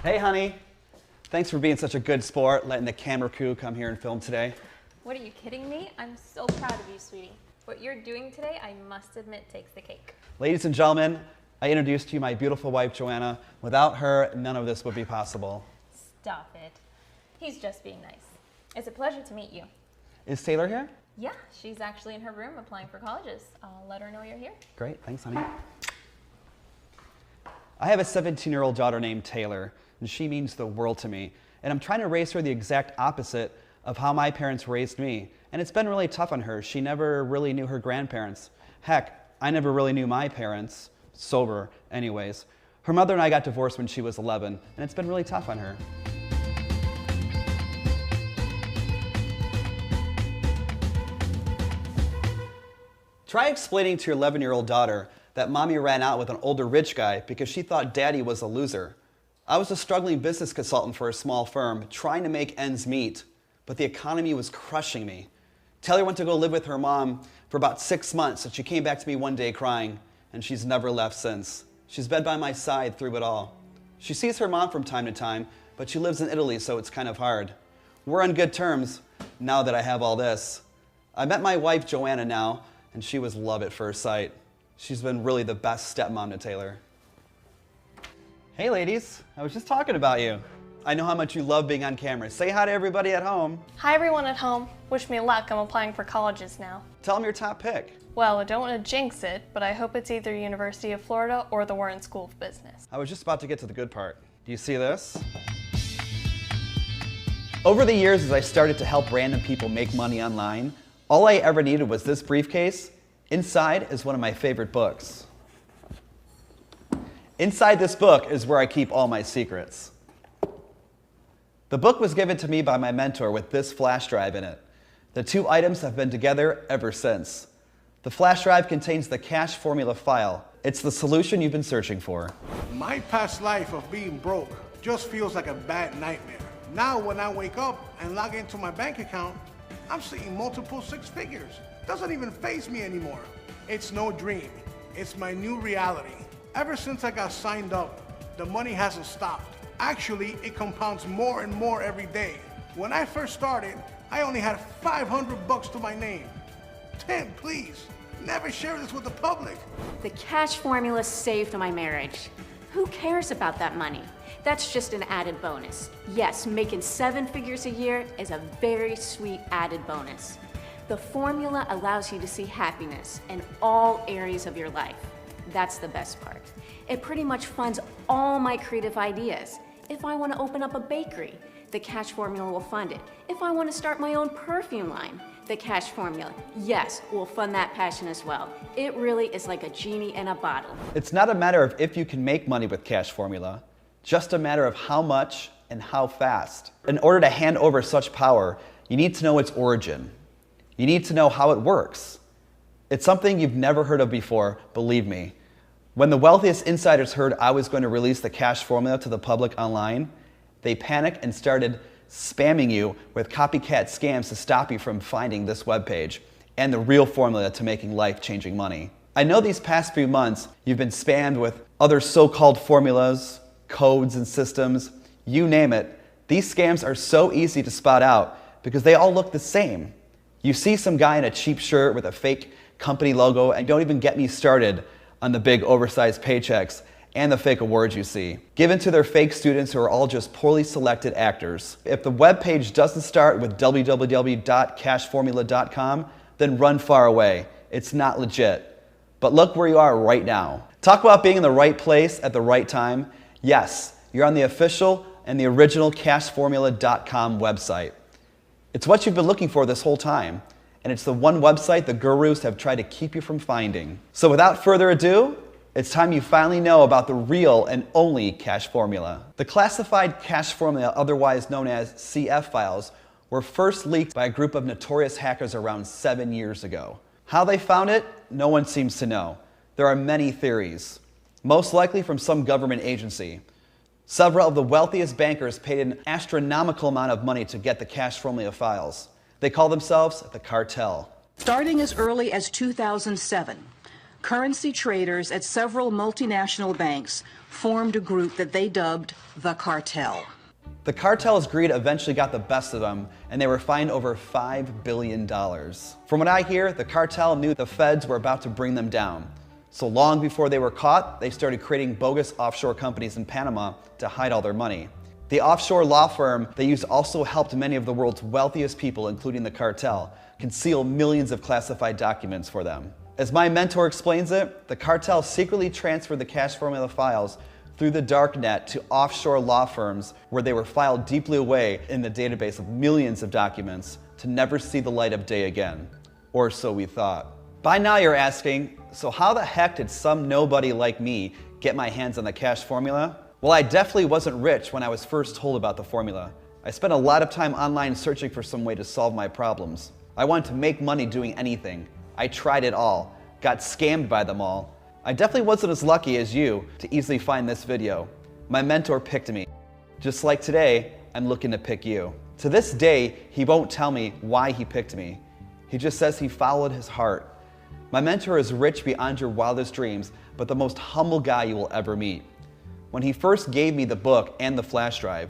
Hey, honey. Thanks for being such a good sport, letting the camera crew come here and film today. What, are you kidding me? I'm so proud of you, sweetie. What you're doing today, I must admit, takes the cake. Ladies and gentlemen, I introduce to you my beautiful wife, Joanna. Without her, none of this would be possible. Stop it. He's just being nice. It's a pleasure to meet you. Is Taylor here? Yeah, she's actually in her room applying for colleges. I'll let her know you're here. Great, thanks, honey. I have a 17-year-old daughter named Taylor, and she means the world to me. And I'm trying to raise her the exact opposite of how my parents raised me. And it's been really tough on her. She never really knew her grandparents. Heck, I never really knew my parents, sober anyways. Her mother and I got divorced when she was 11, and it's been really tough on her. Try explaining to your 11-year-old daughter that mommy ran out with an older rich guy because she thought daddy was a loser. I was a struggling business consultant for a small firm, trying to make ends meet, but the economy was crushing me. Taylor went to go live with her mom for about 6 months, and she came back to me one day crying, and she's never left since. She's been by my side through it all. She sees her mom from time to time, but she lives in Italy, so it's kind of hard. We're on good terms now that I have all this. I met my wife, Joanna, now, and she was love at first sight. She's been really the best stepmom to Taylor. Hey ladies, I was just talking about you. I know how much you love being on camera. Say hi to everybody at home. Hi everyone at home. Wish me luck, I'm applying for colleges now. Tell them your top pick. Well, I don't want to jinx it, but I hope it's either University of Florida or the Warren School of Business. I was just about to get to the good part. Do you see this? Over the years, as I started to help random people make money online, all I ever needed was this briefcase. Inside is one of my favorite books. Inside this book is where I keep all my secrets. The book was given to me by my mentor with this flash drive in it. The two items have been together ever since. The flash drive contains the cash formula file. It's the solution you've been searching for. My past life of being broke just feels like a bad nightmare. Now when I wake up and log into my bank account, I'm seeing multiple six figures. Doesn't even faze me anymore. It's no dream. It's my new reality. Ever since I got signed up, the money hasn't stopped. Actually, it compounds more and more every day. When I first started, I only had 500 bucks to my name. Tim, please, never share this with the public. The cash formula saved my marriage. Who cares about that money? That's just an added bonus. Yes, making 7 figures a year is a very sweet added bonus. The formula allows you to see happiness in all areas of your life. That's the best part. It pretty much funds all my creative ideas. If I want to open up a bakery, the cash formula will fund it. If I want to start my own perfume line, the cash formula, yes, will fund that passion as well. It really is like a genie in a bottle. It's not a matter of if you can make money with cash formula, just a matter of how much and how fast. In order to hand over such power, you need to know its origin. You need to know how it works. It's something you've never heard of before, believe me. When the wealthiest insiders heard I was going to release the cash formula to the public online, they panicked and started spamming you with copycat scams to stop you from finding this webpage and the real formula to making life-changing money. I know these past few months you've been spammed with other so-called formulas, codes and systems, you name it. These scams are so easy to spot out because they all look the same. You see some guy in a cheap shirt with a fake company logo, and don't even get me started on the big oversized paychecks and the fake awards you see, given to their fake students who are all just poorly selected actors. If the web page doesn't start with www.cashformula.com, then run far away. It's not legit. But look where you are right now. Talk about being in the right place at the right time. Yes, you're on the official and the original cashformula.com website. It's what you've been looking for this whole time, and it's the one website the gurus have tried to keep you from finding. So without further ado, it's time you finally know about the real and only cash formula. The classified cash formula, otherwise known as CF files, were first leaked by a group of notorious hackers around 7 years ago. How they found it, no one seems to know. There are many theories, most likely from some government agency. Several of the wealthiest bankers paid an astronomical amount of money to get the cash formula files. They call themselves the cartel. Starting as early as 2007, currency traders at several multinational banks formed a group that they dubbed the cartel. The cartel's greed eventually got the best of them, and they were fined over $5 billion. From what I hear, the cartel knew the feds were about to bring them down. So long before they were caught, they started creating bogus offshore companies in Panama to hide all their money. The offshore law firm they used also helped many of the world's wealthiest people, including the cartel, conceal millions of classified documents for them. As my mentor explains it, the cartel secretly transferred the cash formula files through the dark net to offshore law firms where they were filed deeply away in the database of millions of documents to never see the light of day again. Or so we thought. By now you're asking, so how the heck did some nobody like me get my hands on the cash formula? Well, I definitely wasn't rich when I was first told about the formula. I spent a lot of time online searching for some way to solve my problems. I wanted to make money doing anything. I tried it all, got scammed by them all. I definitely wasn't as lucky as you to easily find this video. My mentor picked me. Just like today, I'm looking to pick you. To this day, he won't tell me why he picked me. He just says he followed his heart. My mentor is rich beyond your wildest dreams, but the most humble guy you will ever meet. When he first gave me the book and the flash drive,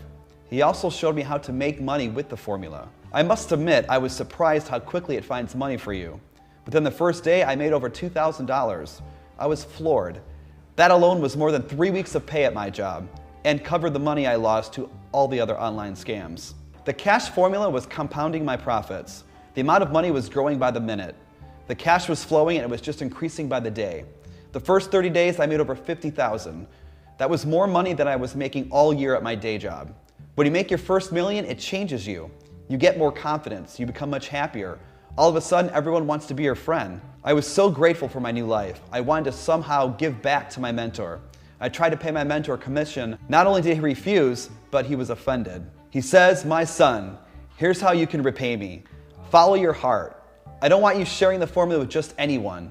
he also showed me how to make money with the formula. I must admit, I was surprised how quickly it finds money for you. Within the first day, I made over $2,000. I was floored. That alone was more than 3 weeks of pay at my job and covered the money I lost to all the other online scams. The cash formula was compounding my profits. The amount of money was growing by the minute. The cash was flowing and it was just increasing by the day. The first 30 days, I made over $50,000. That was more money than I was making all year at my day job. When you make your first million, it changes you. You get more confidence, you become much happier. All of a sudden, everyone wants to be your friend. I was so grateful for my new life. I wanted to somehow give back to my mentor. I tried to pay my mentor commission. Not only did he refuse, but he was offended. He says, "My son, here's how you can repay me. Follow your heart. I don't want you sharing the formula with just anyone.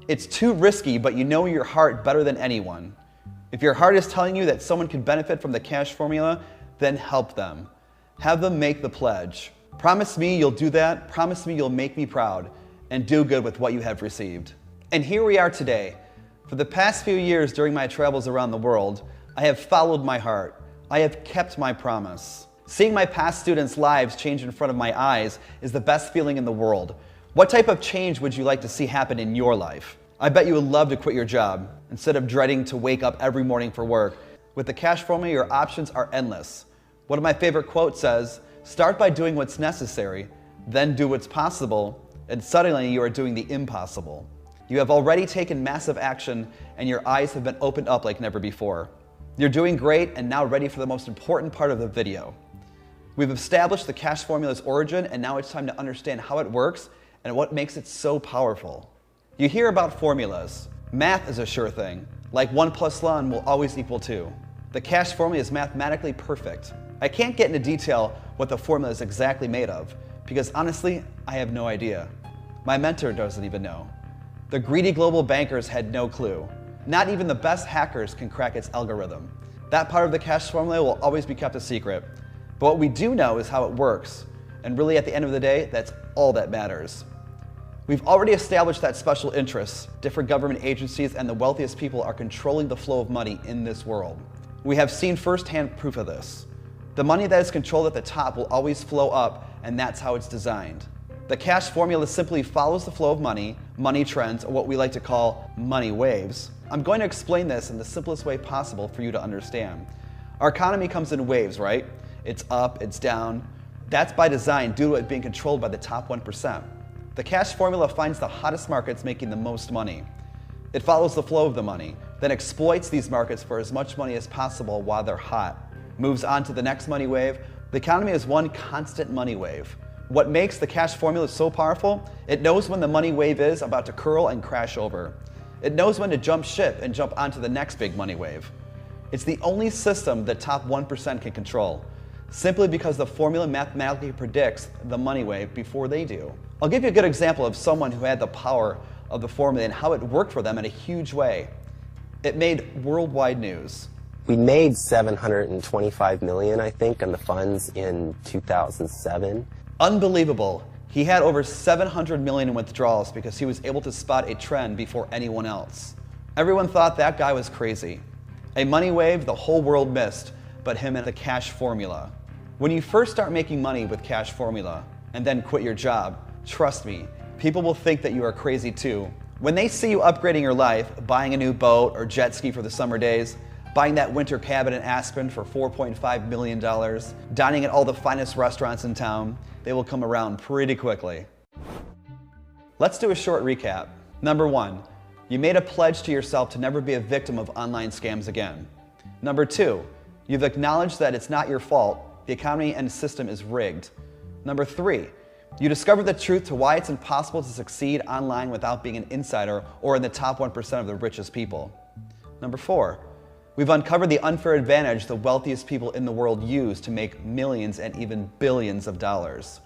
It's too risky, but you know your heart better than anyone. If your heart is telling you that someone could benefit from the cash formula, then help them. Have them make the pledge. Promise me you'll do that. Promise me you'll make me proud and do good with what you have received." And here we are today. For the past few years during my travels around the world, I have followed my heart. I have kept my promise. Seeing my past students' lives change in front of my eyes is the best feeling in the world. What type of change would you like to see happen in your life? I bet you would love to quit your job instead of dreading to wake up every morning for work. With the cash formula, your options are endless. One of my favorite quotes says, "Start by doing what's necessary, then do what's possible, and suddenly you are doing the impossible." You have already taken massive action and your eyes have been opened up like never before. You're doing great and now ready for the most important part of the video. We've established the cash formula's origin and now it's time to understand how it works and what makes it so powerful. You hear about formulas. Math is a sure thing. Like 1 + 1 will always equal 2. The cash formula is mathematically perfect. I can't get into detail what the formula is exactly made of because honestly, I have no idea. My mentor doesn't even know. The greedy global bankers had no clue. Not even the best hackers can crack its algorithm. That part of the cash formula will always be kept a secret. But what we do know is how it works. And really at the end of the day, that's all that matters. We've already established that special interests, different government agencies, and the wealthiest people are controlling the flow of money in this world. We have seen firsthand proof of this. The money that is controlled at the top will always flow up, and that's how it's designed. The cash formula simply follows the flow of money, money trends, or what we like to call money waves. I'm going to explain this in the simplest way possible for you to understand. Our economy comes in waves, right? It's up, it's down. That's by design due to it being controlled by the top 1%. The cash formula finds the hottest markets making the most money. It follows the flow of the money, then exploits these markets for as much money as possible while they're hot. Moves on to the next money wave. The economy is one constant money wave. What makes the cash formula so powerful? It knows when the money wave is about to curl and crash over. It knows when to jump ship and jump onto the next big money wave. It's the only system that top 1% can control, simply because the formula mathematically predicts the money wave before they do. I'll give you a good example of someone who had the power of the formula and how it worked for them in a huge way. It made worldwide news. We made $725 million, I think, on the funds in 2007. Unbelievable. He had over 700 million in withdrawals because he was able to spot a trend before anyone else. Everyone thought that guy was crazy. A money wave the whole world missed, but him and the cash formula. When you first start making money with cash formula and then quit your job, trust me, people will think that you are crazy too. When they see you upgrading your life, buying a new boat or jet ski for the summer days, buying that winter cabin in Aspen for $4.5 million, dining at all the finest restaurants in town, they will come around pretty quickly. Let's do a short recap. Number 1, you made a pledge to yourself to never be a victim of online scams again. Number 2, you've acknowledged that it's not your fault, the economy and system is rigged. Number 3, you discovered the truth to why it's impossible to succeed online without being an insider or in the top 1% of the richest people. Number 4, we've uncovered the unfair advantage the wealthiest people in the world use to make millions and even billions of dollars.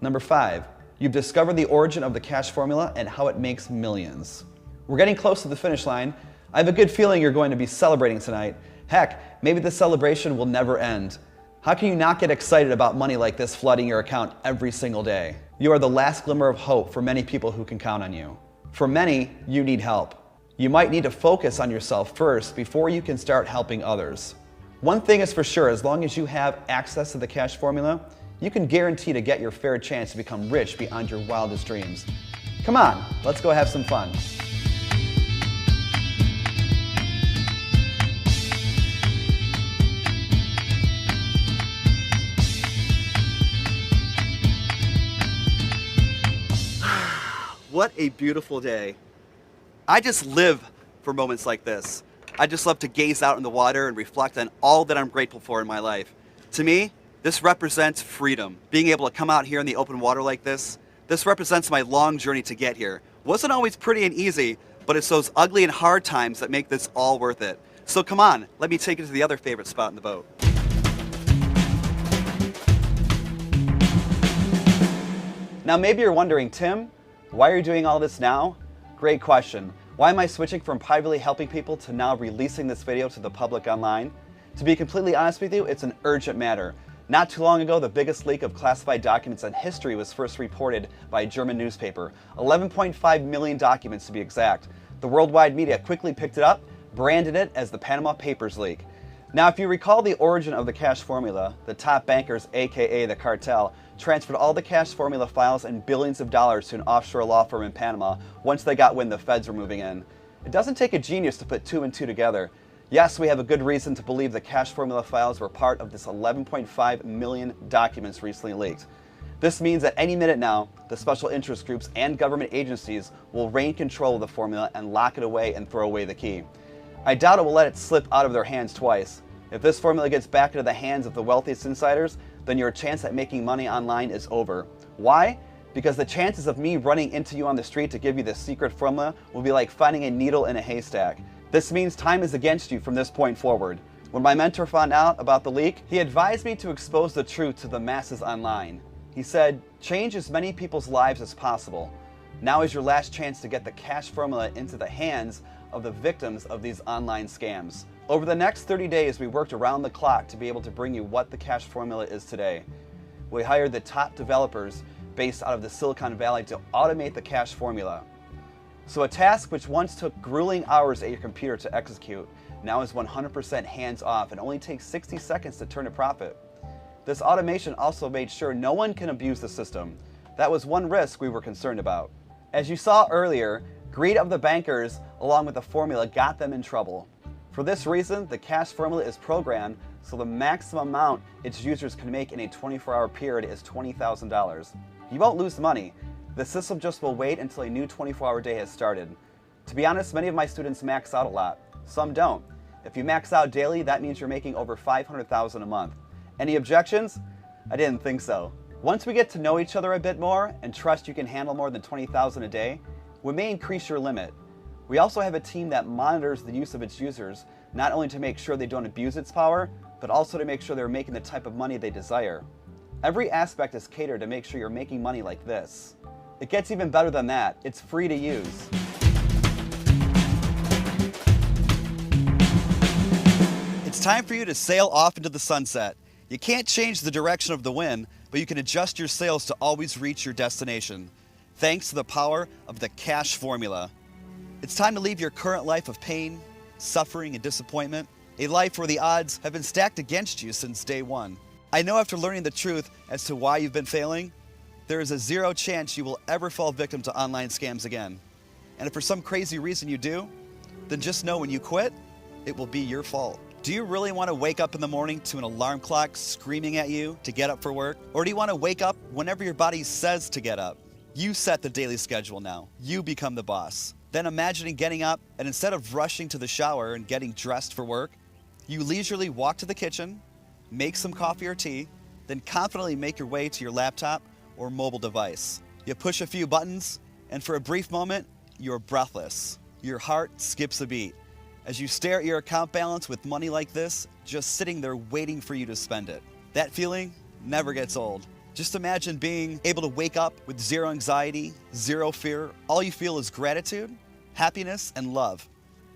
Number 5, you've discovered the origin of the cash formula and how it makes millions. We're getting close to the finish line. I have a good feeling you're going to be celebrating tonight. Heck, maybe the celebration will never end. How can you not get excited about money like this flooding your account every single day? You are the last glimmer of hope for many people who can count on you. For many, you need help. You might need to focus on yourself first before you can start helping others. One thing is for sure, as long as you have access to the cash formula, you can guarantee to get your fair chance to become rich beyond your wildest dreams. Come on, let's go have some fun. What a beautiful day. I just live for moments like this. I just love to gaze out in the water and reflect on all that I'm grateful for in my life. To me, this represents freedom. Being able to come out here in the open water like this represents my long journey to get here. Wasn't always pretty and easy, but it's those ugly and hard times that make this all worth it. So come on, let me take you to the other favorite spot in the boat. Now maybe you're wondering, Tim, why are you doing all this now? Great question. Why am I switching from privately helping people to now releasing this video to the public online? To be completely honest with you, it's an urgent matter. Not too long ago, the biggest leak of classified documents in history was first reported by a German newspaper. 11.5 million documents to be exact. The worldwide media quickly picked it up, branded it as the Panama Papers leak. Now, if you recall the origin of the cash formula, the top bankers, aka the cartel, transferred all the cash formula files and billions of dollars to an offshore law firm in Panama once they got wind the feds were moving in. It doesn't take a genius to put 2 and 2 together. Yes, we have a good reason to believe the cash formula files were part of this 11.5 million documents recently leaked. This means that any minute now, the special interest groups and government agencies will rein control of the formula and lock it away and throw away the key. I doubt it will let it slip out of their hands twice. If this formula gets back into the hands of the wealthiest insiders, then your chance at making money online is over. Why? Because the chances of me running into you on the street to give you the secret formula will be like finding a needle in a haystack. This means time is against you from this point forward. When my mentor found out about the leak, he advised me to expose the truth to the masses online. He said, change as many people's lives as possible. Now is your last chance to get the cash formula into the hands of the victims of these online scams. Over the next 30 days, we worked around the clock to be able to bring you what the cash formula is today. We hired the top developers based out of the Silicon Valley to automate the cash formula. So a task which once took grueling hours at your computer to execute now is 100% hands-off and only takes 60 seconds to turn a profit. This automation also made sure no one can abuse the system. That was one risk we were concerned about. As you saw earlier, greed of the bankers along with the formula got them in trouble. For this reason, the cash formula is programmed so the maximum amount its users can make in a 24-hour period is $20,000. You won't lose money. The system just will wait until a new 24-hour day has started. To be honest, many of my students max out a lot. Some don't. If you max out daily, that means you're making over $500,000 a month. Any objections? I didn't think so. Once we get to know each other a bit more and trust you can handle more than $20,000 a day, we may increase your limit. We also have a team that monitors the use of its users, not only to make sure they don't abuse its power, but also to make sure they're making the type of money they desire. Every aspect is catered to make sure you're making money like this. It gets even better than that. It's free to use. It's time for you to sail off into the sunset. You can't change the direction of the wind, but you can adjust your sails to always reach your destination, thanks to the power of the cash formula. It's time to leave your current life of pain, suffering, and disappointment, a life where the odds have been stacked against you since day one. I know after learning the truth as to why you've been failing, there is a 0 chance you will ever fall victim to online scams again. And if for some crazy reason you do, then just know when you quit, it will be your fault. Do you really want to wake up in the morning to an alarm clock screaming at you to get up for work? Or do you want to wake up whenever your body says to get up? You set the daily schedule now. You become the boss. Then imagining getting up and instead of rushing to the shower and getting dressed for work, you leisurely walk to the kitchen, make some coffee or tea, then confidently make your way to your laptop or mobile device. You push a few buttons, and for a brief moment, you're breathless. Your heart skips a beat as you stare at your account balance with money like this just sitting there waiting for you to spend it. That feeling never gets old. Just imagine being able to wake up with 0 anxiety, 0 fear. All you feel is gratitude, happiness, and love.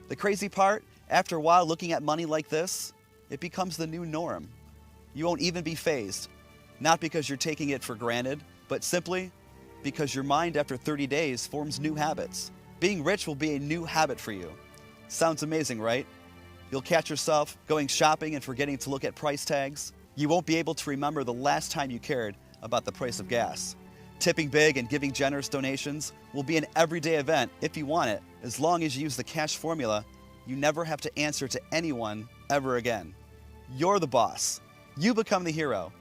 The crazy part, after a while looking at money like this, it becomes the new norm. You won't even be fazed, not because you're taking it for granted, but simply because your mind after 30 days forms new habits. Being rich will be a new habit for you. Sounds amazing, right? You'll catch yourself going shopping and forgetting to look at price tags. You won't be able to remember the last time you cared about the price of gas. Tipping big and giving generous donations will be an everyday event if you want it. As long as you use the cash formula, you never have to answer to anyone ever again. You're the boss. You become the hero.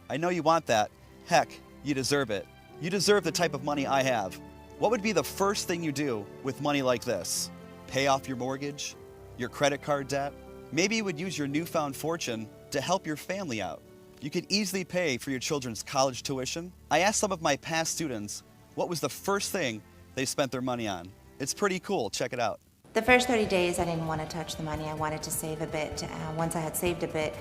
I know you want that. Heck, you deserve it. You deserve the type of money I have. What would be the first thing you do with money like this? Pay off your mortgage? Your credit card debt? Maybe you would use your newfound fortune to help your family out. You could easily pay for your children's college tuition. I asked some of my past students what was the first thing they spent their money on. It's pretty cool. Check it out. The first 30 days, I didn't want to touch the money. I wanted to save a bit. Once I had saved a bit,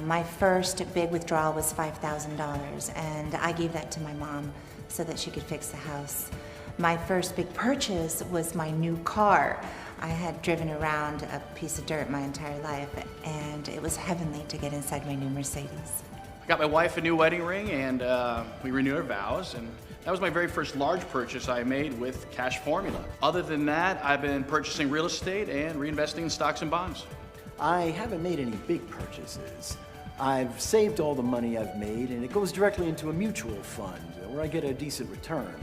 my first big withdrawal was $5,000, and I gave that to my mom so that she could fix the house. My first big purchase was my new car. I had driven around a piece of dirt my entire life, and it was heavenly to get inside my new Mercedes. I got my wife a new wedding ring, and we renewed our vows, and that was my very first large purchase I made with cash formula. Other than that, I've been purchasing real estate and reinvesting in stocks and bonds. I haven't made any big purchases. I've saved all the money I've made, and it goes directly into a mutual fund where I get a decent return.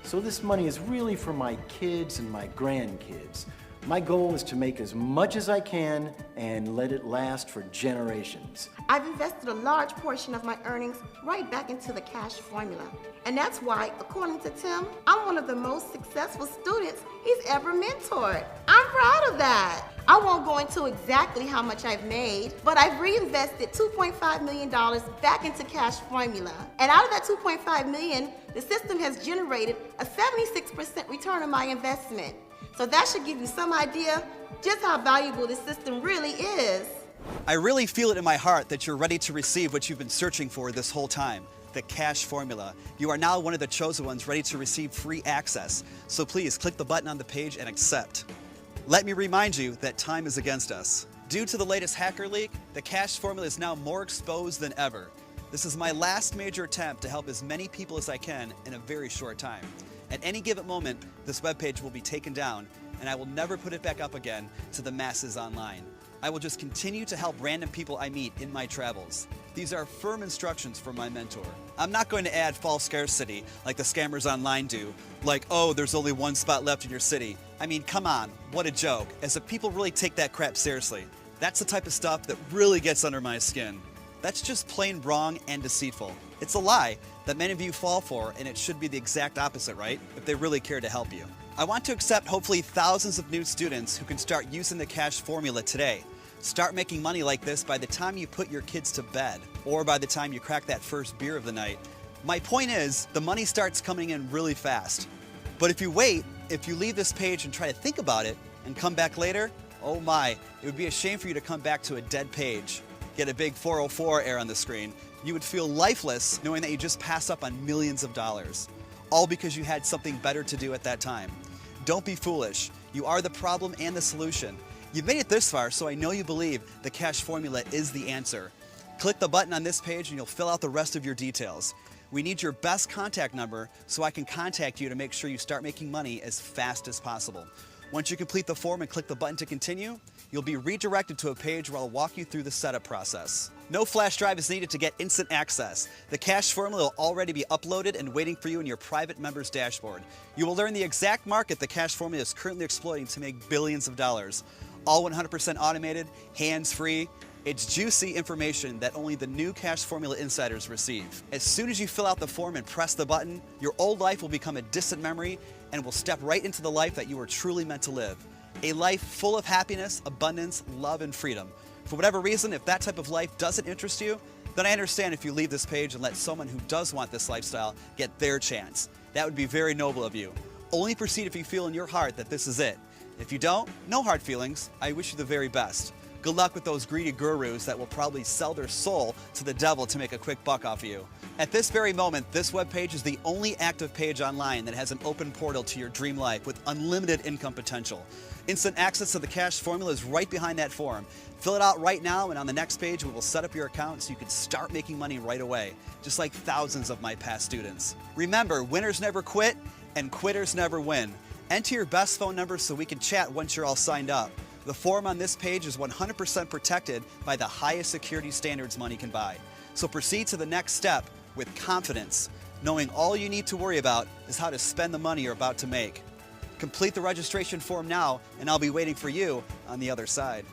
So this money is really for my kids and my grandkids. My goal is to make as much as I can and let it last for generations. I've invested a large portion of my earnings right back into the cash formula. And that's why, according to Tim, I'm one of the most successful students he's ever mentored. I'm proud of that. I won't go into exactly how much I've made, but I've reinvested $2.5 million back into cash formula. And out of that $2.5 million, the system has generated a 76% return on my investment. So that should give you some idea just how valuable this system really is. I really feel it in my heart that you're ready to receive what you've been searching for this whole time, the cash formula. You are now one of the chosen ones ready to receive free access. So please click the button on the page and accept. Let me remind you that time is against us. Due to the latest hacker leak, the cash formula is now more exposed than ever. This is my last major attempt to help as many people as I can in a very short time. At any given moment, this webpage will be taken down, and I will never put it back up again to the masses online. I will just continue to help random people I meet in my travels. These are firm instructions from my mentor. I'm not going to add false scarcity like the scammers online do, like, oh, there's only one spot left in your city. I mean, come on, what a joke, as if people really take that crap seriously. That's the type of stuff that really gets under my skin. That's just plain wrong and deceitful. It's a lie that many of you fall for, and it should be the exact opposite, right? If they really care to help you. I want to accept hopefully thousands of new students who can start using the cash formula today. Start making money like this by the time you put your kids to bed, or by the time you crack that first beer of the night. My point is, the money starts coming in really fast. But if you wait, if you leave this page and try to think about it, and come back later, oh my, it would be a shame for you to come back to a dead page. Get a big 404 error on the screen. You would feel lifeless knowing that you just passed up on millions of dollars, all because you had something better to do at that time. Don't be foolish. You are the problem and the solution. You've made it this far, so I know you believe the cash formula is the answer. Click the button on this page and you'll fill out the rest of your details. We need your best contact number so I can contact you to make sure you start making money as fast as possible. Once you complete the form and click the button to continue, you'll be redirected to a page where I'll walk you through the setup process. No flash drive is needed to get instant access. The cash formula will already be uploaded and waiting for you in your private members dashboard. You will learn the exact market the cash formula is currently exploiting to make billions of dollars. All 100% automated, hands-free. It's juicy information that only the new Cash Formula insiders receive. As soon as you fill out the form and press the button, your old life will become a distant memory and will step right into the life that you were truly meant to live. A life full of happiness, abundance, love, and freedom. For whatever reason, if that type of life doesn't interest you, then I understand if you leave this page and let someone who does want this lifestyle get their chance. That would be very noble of you. Only proceed if you feel in your heart that this is it. If you don't, no hard feelings. I wish you the very best. Good luck with those greedy gurus that will probably sell their soul to the devil to make a quick buck off of you. At this very moment, this webpage is the only active page online that has an open portal to your dream life with unlimited income potential. Instant access to the cash formula is right behind that form. Fill it out right now, and on the next page, we will set up your account so you can start making money right away, just like thousands of my past students. Remember, winners never quit, and quitters never win. Enter your best phone number so we can chat once you're all signed up. The form on this page is 100% protected by the highest security standards money can buy. So proceed to the next step with confidence, knowing all you need to worry about is how to spend the money you're about to make. Complete the registration form now, and I'll be waiting for you on the other side.